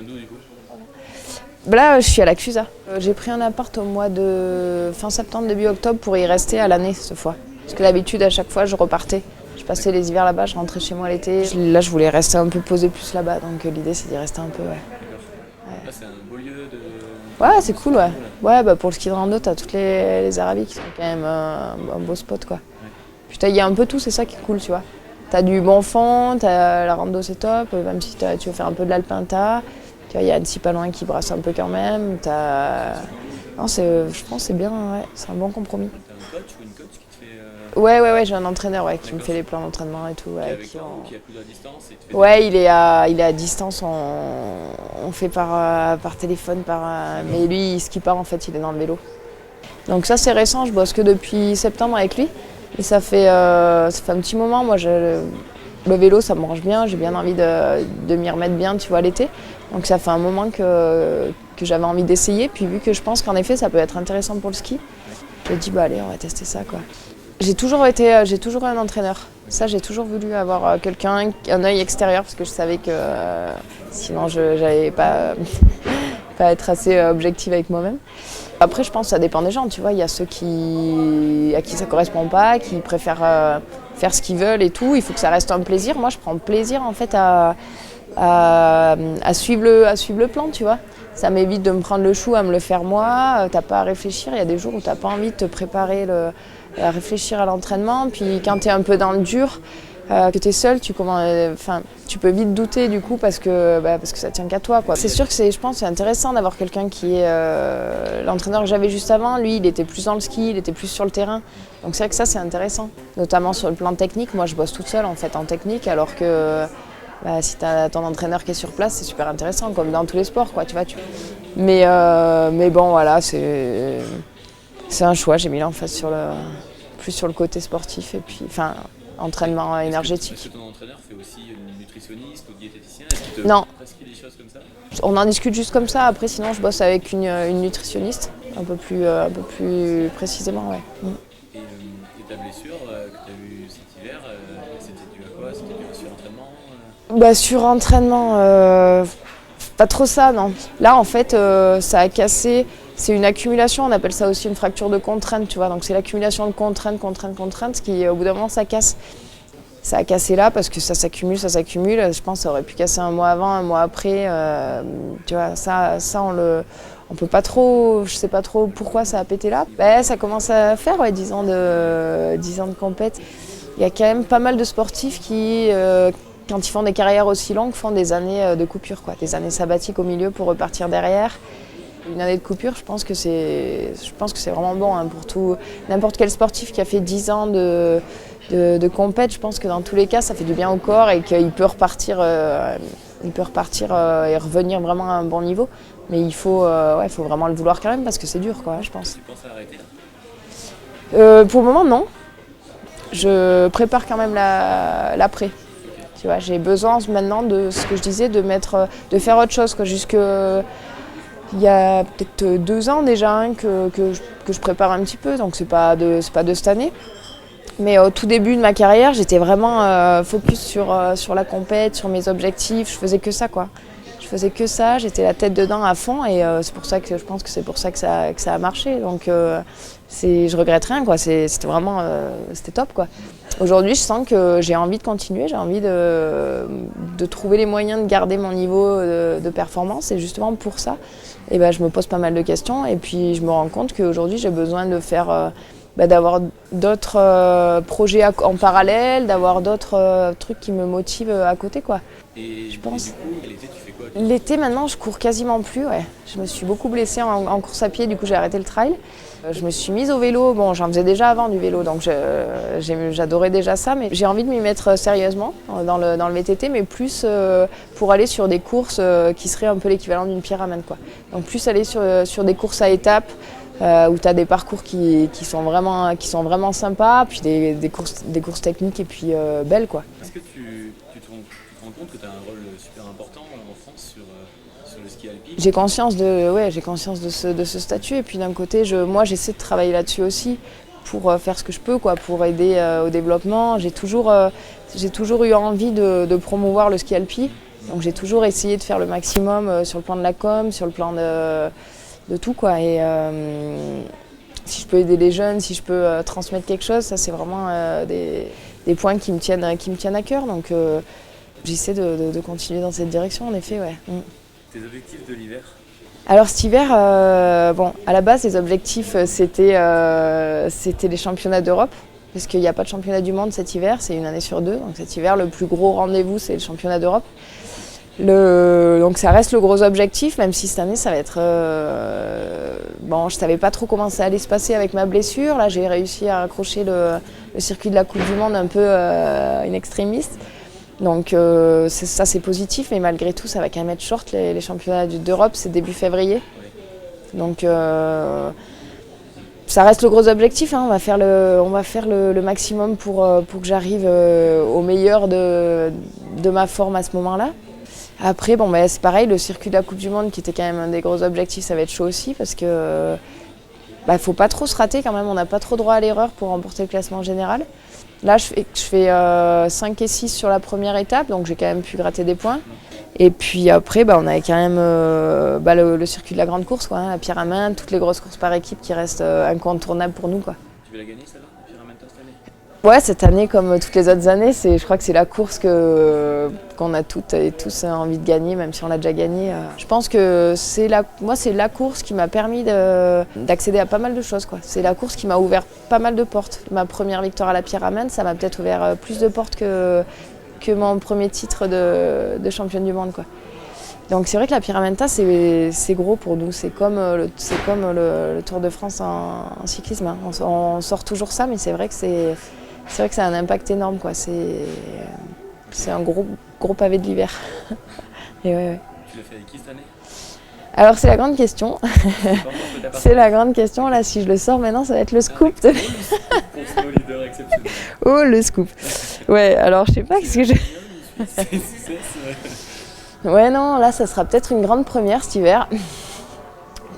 viens d'où du coup? Là, je suis à la Clusa. J'ai pris un appart au mois de fin septembre, début octobre pour y rester à l'année cette fois. Parce que d'habitude, à chaque fois, je repartais. Je passais les hivers là-bas, je rentrais chez moi l'été. Là, je voulais rester un peu posée plus là-bas, donc l'idée, c'est d'y rester un peu, ouais. D'accord. Là, c'est un beau lieu de... Ouais, c'est cool, ouais. Ouais, bah pour le ski de rando, t'as toutes les Arabies qui sont quand même un beau spot, quoi. Puis il y a un peu tout, c'est ça qui est cool, tu vois. T'as du bon fond, t'as la rando, c'est top, même si tu veux faire un peu de l'alpinta. Tu vois, il y a Annecy pas loin qui brasse un peu quand même. Non, je pense que c'est bien, ouais, c'est un bon compromis. T'as un coach ou une coach qui te fait... Ouais, j'ai un entraîneur qui me fait les plans d'entraînement et tout. Qui est Ouais, avec toi ou qui est à plus de distance et te fait ouais, il est à distance, on fait par téléphone, mais lui, il skie pas en fait, il est dans le vélo. Donc ça, c'est récent, je bosse que depuis septembre avec lui. Et ça fait un petit moment, moi, le vélo, ça me branche bien, j'ai bien envie de m'y remettre bien, tu vois, l'été. Donc ça fait un moment que j'avais envie d'essayer, puis vu que je pense qu'en effet, ça peut être intéressant pour le ski, je me dis, bah allez, on va tester ça, quoi. J'ai toujours eu un entraîneur. Ça, j'ai toujours voulu avoir quelqu'un, un œil extérieur, parce que je savais que sinon, je n'allais pas être assez objective avec moi-même. Après, je pense que ça dépend des gens, tu vois. Il y a ceux à qui ça ne correspond pas, qui préfèrent faire ce qu'ils veulent et tout. Il faut que ça reste un plaisir. Moi, je prends plaisir, en fait, à suivre le plan, tu vois. Ça m'évite de me prendre le chou à me le faire moi. T'as pas à réfléchir. Il y a des jours où t'as pas envie de te préparer à réfléchir à l'entraînement. Puis quand t'es un peu dans le dur, que t'es seul, tu peux vite douter du coup parce que ça tient qu'à toi, quoi. C'est sûr que je pense que c'est intéressant d'avoir quelqu'un qui est l'entraîneur que j'avais juste avant. Lui, il était plus dans le ski, il était plus sur le terrain. Donc c'est vrai que ça, c'est intéressant. Notamment sur le plan technique. Moi, je bosse toute seule en fait en technique, alors que si tu as ton entraîneur qui est sur place, c'est super intéressant, comme dans tous les sports, quoi, tu vois. Mais bon, voilà, c'est un choix. J'ai mis l'emphase plus sur le côté sportif et puis, entraînement énergétique. Est-ce que ton entraîneur fait aussi une nutritionniste ou diététicien? Non. Prescrit des choses comme ça? On en discute juste comme ça. Après, sinon, je bosse avec une nutritionniste, un peu plus précisément, ouais. Et ta blessure que tu as eue cet hiver, c'était dû à quoi? C'était dû à un surentraînement? Surentraînement, pas trop ça, non. Là, en fait, ça a cassé. C'est une accumulation, on appelle ça aussi une fracture de contrainte, tu vois. Donc c'est l'accumulation de contraintes, qui au bout d'un moment ça casse. Ça a cassé là parce que ça s'accumule. Je pense que ça aurait pu casser un mois avant, un mois après. Tu vois, ça on peut pas trop, je sais pas trop pourquoi ça a pété là. Ça commence à faire 10 ans de compète. Il y a quand même pas mal de sportifs qui, quand ils font des carrières aussi longues, font des années de coupure, quoi, des années sabbatiques au milieu pour repartir derrière. Une année de coupure, je pense que c'est vraiment bon pour n'importe quel sportif qui a fait 10 ans de compète. Je pense que dans tous les cas, ça fait du bien au corps et qu'il peut repartir, et revenir vraiment à un bon niveau. Mais il faut vraiment le vouloir quand même parce que c'est dur, quoi, je pense. Tu penses à arrêter? Pour le moment, non. Je prépare quand même l'après. Tu vois, j'ai besoin maintenant de ce que je disais, de faire autre chose, quoi, il y a peut-être 2 ans déjà que je prépare un petit peu, donc c'est pas de cette année. Mais au tout début de ma carrière, j'étais vraiment focus sur la compète, sur mes objectifs. Je faisais que ça, quoi. Je faisais que ça, j'étais la tête dedans à fond et c'est pour ça que je pense que c'est pour ça que ça a marché. Donc je regrette rien, quoi. C'était vraiment c'était top, quoi. Aujourd'hui, je sens que j'ai envie de continuer, j'ai envie de trouver les moyens de garder mon niveau de performance et justement pour ça, je me pose pas mal de questions et puis je me rends compte qu'aujourd'hui j'ai besoin de faire d'avoir d'autres projets en parallèle, d'avoir d'autres trucs qui me motivent à côté, quoi. Et je pense. Et du coup, l'été, tu fais quoi? L'été, maintenant, je cours quasiment plus, ouais. Je me suis beaucoup blessée en course à pied, du coup j'ai arrêté le trail. Je me suis mise au vélo, bon j'en faisais déjà avant du vélo, donc j'adorais déjà ça, mais j'ai envie de m'y mettre sérieusement dans le VTT, mais plus pour aller sur des courses qui seraient un peu l'équivalent d'une pyramide, quoi. Donc plus aller sur des courses à étapes, où tu as des parcours qui sont vraiment sympas, puis des courses techniques et puis belles, quoi. Est-ce que tu te rends compte que tu as un rôle super important en France sur le ski alpin? J'ai conscience de ce statut et puis d'un côté, moi j'essaie de travailler là-dessus aussi pour faire ce que je peux, quoi, pour aider au développement. J'ai toujours eu envie de promouvoir le ski alpi Donc j'ai toujours essayé de faire le maximum sur le plan de la com, sur le plan de tout, quoi. Et si je peux aider les jeunes, si je peux transmettre quelque chose, ça c'est vraiment des points qui me tiennent à cœur. Donc j'essaie de continuer dans cette direction, en effet, ouais. Tes objectifs de l'hiver? Alors cet hiver, bon, à la base, les objectifs, c'était les championnats d'Europe, parce qu'il n'y a pas de championnat du monde cet hiver, c'est une année sur deux. Donc cet hiver, le plus gros rendez-vous, c'est le championnat d'Europe. Donc ça reste le gros objectif, même si cette année, ça va être... Bon, je ne savais pas trop comment ça allait se passer avec ma blessure. Là, j'ai réussi à accrocher le circuit de la Coupe du Monde un peu in extremis. Donc ça c'est positif, mais malgré tout ça va quand même être short, les championnats d'Europe c'est début février. Donc ça reste le gros objectif, hein. On va faire le maximum pour que j'arrive au meilleur de ma forme à ce moment-là. Après bon, c'est pareil, le circuit de la Coupe du Monde qui était quand même un des gros objectifs, ça va être chaud aussi parce que faut pas trop se rater quand même, on n'a pas trop droit à l'erreur pour remporter le classement général. Là, je fais 5 et 6 sur la première étape, donc j'ai quand même pu gratter des points. Et puis après, on avait quand même le circuit de la grande course, quoi, hein, la Pyramide, toutes les grosses courses par équipe qui restent incontournables pour nous, quoi. Tu veux la gagner, celle-là, la Pyramide, cette année? Ouais, cette année, comme toutes les autres années, je crois que c'est la course qu'on a toutes et tous envie de gagner, même si on l'a déjà gagnée. Je pense que c'est la course qui m'a permis d'accéder à pas mal de choses, quoi. C'est la course qui m'a ouvert pas mal de portes. Ma première victoire à la Pyramide, ça m'a peut-être ouvert plus de portes que mon premier titre de championne du monde, quoi. Donc c'est vrai que la Pyramenta, c'est gros pour nous. C'est comme le Tour de France en cyclisme, hein. On sort toujours ça, mais c'est vrai que ça a un impact énorme, quoi. C'est un gros pavé de l'hiver. Et ouais. Tu l'as fait avec qui cette année? Alors c'est la grande question. C'est la grande question. Là, si je le sors maintenant, ça va être le scoop. Pour Snow Leader exceptionnel. Oh, le scoop. Ouais, alors je sais pas ce que je... Ouais, non, là, ça sera peut-être une grande première cet hiver.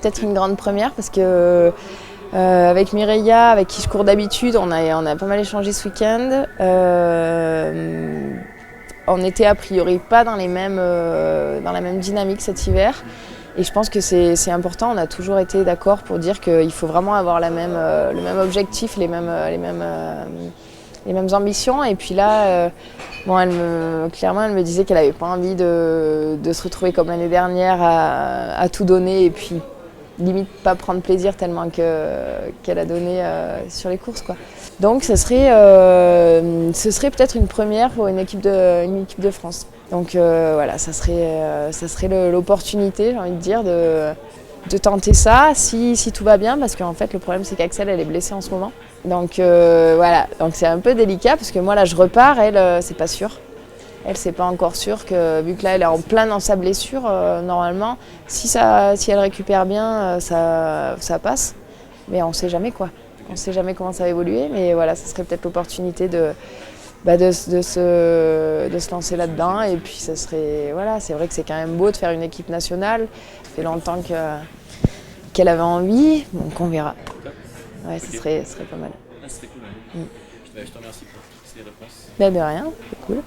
Peut-être une grande première parce que avec Mireia, avec qui je cours d'habitude, on a pas mal échangé ce week-end. On était a priori pas dans la même dynamique cet hiver. Et je pense que c'est important, on a toujours été d'accord pour dire qu'il faut vraiment avoir le même objectif, les mêmes ambitions. Et puis là, clairement, elle me disait qu'elle n'avait pas envie de se retrouver comme l'année dernière à tout donner et puis limite pas prendre plaisir tellement qu'elle a donné sur les courses, quoi. Donc ce serait peut-être une première pour une équipe de France. Donc voilà, ça serait l'opportunité, j'ai envie de dire, de tenter ça si tout va bien, parce qu'en fait le problème c'est qu'Axel elle est blessée en ce moment. Donc voilà, donc c'est un peu délicat parce que moi là je repars, elle c'est pas sûr. Elle c'est pas encore sûr que vu que là elle est en plein dans sa blessure, normalement si elle récupère bien ça passe, mais on sait jamais, quoi. On sait jamais comment ça va évoluer, mais voilà, ça serait peut-être l'opportunité de se lancer là-dedans. Et puis ça serait, voilà, c'est vrai que c'est quand même beau de faire une équipe nationale. Ça fait longtemps qu'elle avait envie, donc on verra. Ouais, ça serait pas mal. Ah, ça serait cool, ouais. Je te remercie pour toutes ces réponses. De rien, c'est cool.